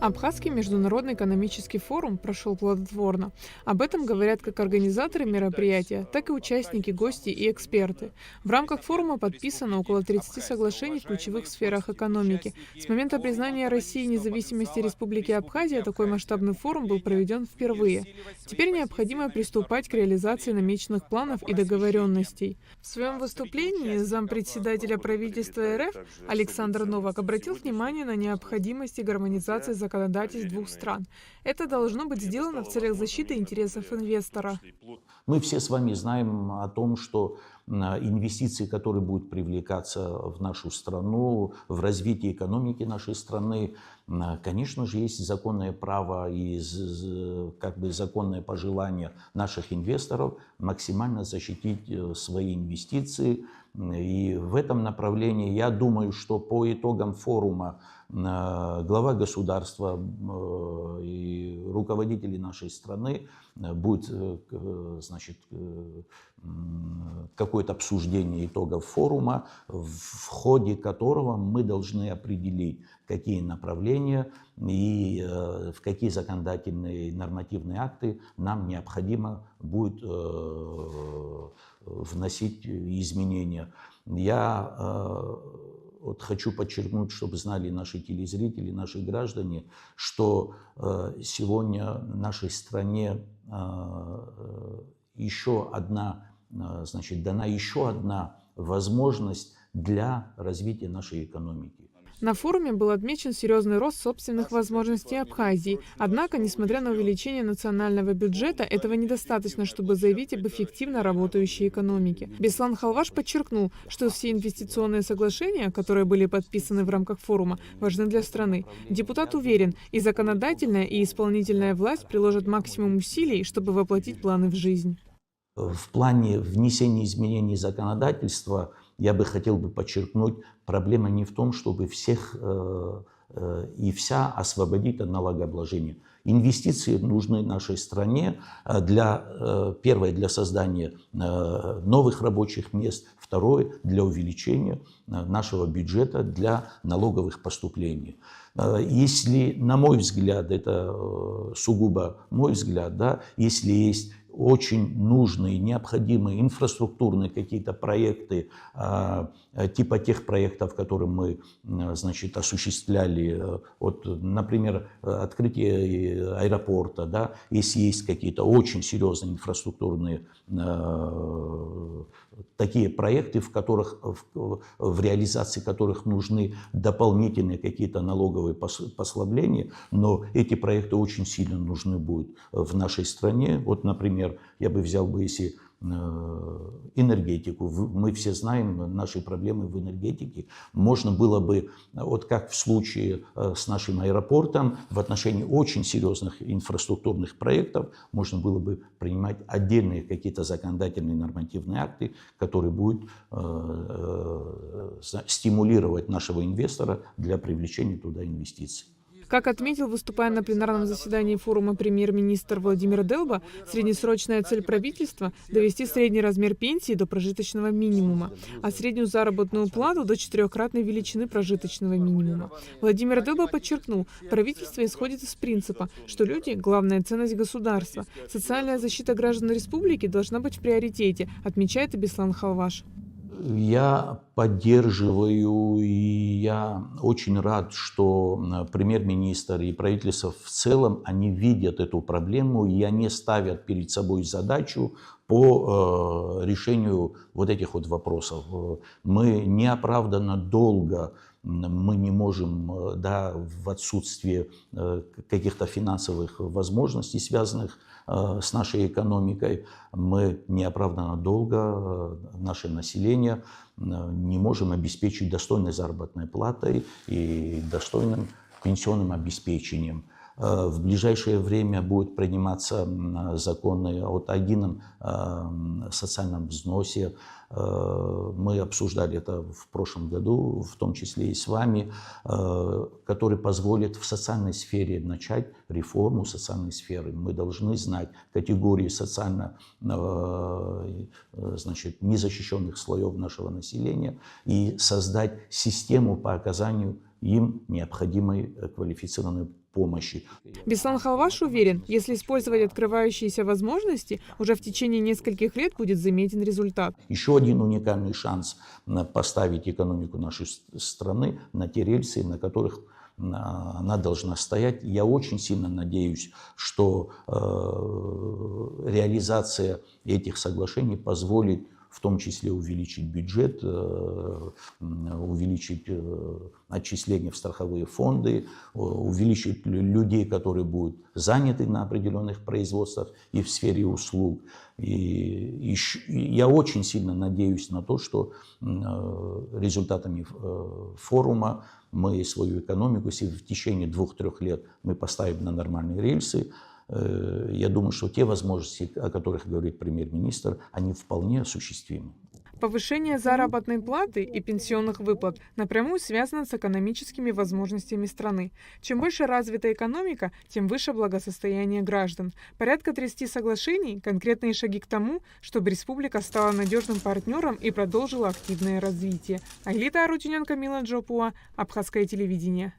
Абхазский международный экономический форум прошел плодотворно. Об этом говорят как организаторы мероприятия, так и участники, гости и эксперты. В рамках форума подписано около 30 соглашений в ключевых сферах экономики. С момента признания России независимости Республики Абхазия такой масштабный форум был проведен впервые. Теперь необходимо приступать к реализации намеченных планов и договоренностей. В своем выступлении зампредседателя правительства РФ Александр Новак обратил внимание на необходимость гармонизации законодательств двух стран. Это должно быть сделано в целях защиты интересов инвестора. Мы все с вами знаем о том, что инвестиции, которые будут привлекаться в нашу страну, в развитие экономики нашей страны, конечно же, есть законное право и законное пожелание наших инвесторов максимально защитить свои инвестиции. И в этом направлении я думаю, что по итогам форума глава государства и руководители нашей страны будет, значит, какое-то обсуждение итогов форума, в ходе которого мы должны определить, какие направления и в какие законодательные и нормативные акты нам необходимо будет вносить изменения. Я хочу подчеркнуть, чтобы знали наши телезрители, наши граждане, что сегодня в нашей стране дана еще одна возможность для развития нашей экономики. На форуме был отмечен серьезный рост собственных возможностей Абхазии. Однако, несмотря на увеличение национального бюджета, этого недостаточно, чтобы заявить об эффективно работающей экономике. Беслан Халваш подчеркнул, что все инвестиционные соглашения, которые были подписаны в рамках форума, важны для страны. Депутат уверен, и законодательная, и исполнительная власть приложат максимум усилий, чтобы воплотить планы в жизнь. В плане внесения изменений законодательства я бы хотел подчеркнуть, проблема не в том, чтобы всех и вся освободить от налогообложения. Инвестиции нужны нашей стране, первое, для создания новых рабочих мест, второе, для увеличения нашего бюджета, для налоговых поступлений. Если, на мой взгляд, это сугубо мой взгляд, да, если есть очень нужные, необходимые инфраструктурные какие-то проекты, типа тех проектов, которые мы, значит, осуществляли, например, открытие аэропорта, да, если есть какие-то очень серьезные инфраструктурные такие проекты, в реализации которых нужны дополнительные какие-то налоговые послабления, но эти проекты очень сильно нужны будут в нашей стране. Вот, например, я бы взял если энергетику. Мы все знаем наши проблемы в энергетике. Можно было бы, вот как в случае с нашим аэропортом, в отношении очень серьезных инфраструктурных проектов, можно было бы принимать отдельные какие-то законодательные нормативные акты, которые будут стимулировать нашего инвестора для привлечения туда инвестиций. Как отметил, выступая на пленарном заседании форума премьер-министр Владимир Делба, среднесрочная цель правительства – довести средний размер пенсии до прожиточного минимума, а среднюю заработную плату до 4-кратной величины прожиточного минимума. Владимир Делба подчеркнул, правительство исходит из принципа, что люди – главная ценность государства. Социальная защита граждан республики должна быть в приоритете, отмечает и Беслан Халваш. Я поддерживаю, и я очень рад, что премьер-министр и правительство в целом, они видят эту проблему, и они ставят перед собой задачу по решению вот этих вот вопросов. Мы неоправданно долго, мы не можем, да, в отсутствие каких-то финансовых возможностей, связанных с нашей экономикой, мы неоправданно долго наше население не можем обеспечить достойной заработной платой и достойным пенсионным обеспечением. В ближайшее время будут приниматься законы о едином социальном взносе, мы обсуждали это в прошлом году, в том числе и с вами, который позволит в социальной сфере начать реформу социальной сферы. Мы должны знать категории социально незащищенных слоев нашего населения и создать систему по оказанию им необходимой квалифицированной помощи. Беслан Халваш уверен, если использовать открывающиеся возможности, уже в течение нескольких лет будет заметен результат. Еще один уникальный шанс поставить экономику нашей страны на те рельсы, на которых она должна стоять. Я очень сильно надеюсь, что реализация этих соглашений позволит в том числе увеличить бюджет, увеличить отчисления в страховые фонды, увеличить людей, которые будут заняты на определенных производствах и в сфере услуг. И я очень сильно надеюсь на то, что результатами форума мы свою экономику, если в течение 2-3 лет мы поставим на нормальные рельсы, я думаю, что те возможности, о которых говорит премьер-министр, они вполне осуществимы. Повышение заработной платы и пенсионных выплат напрямую связано с экономическими возможностями страны. Чем больше развита экономика, тем выше благосостояние граждан. Порядка 30 соглашений – конкретные шаги к тому, чтобы республика стала надежным партнером и продолжила активное развитие. Айлита Арутюнян, Камила Джопуа, Абхазское телевидение.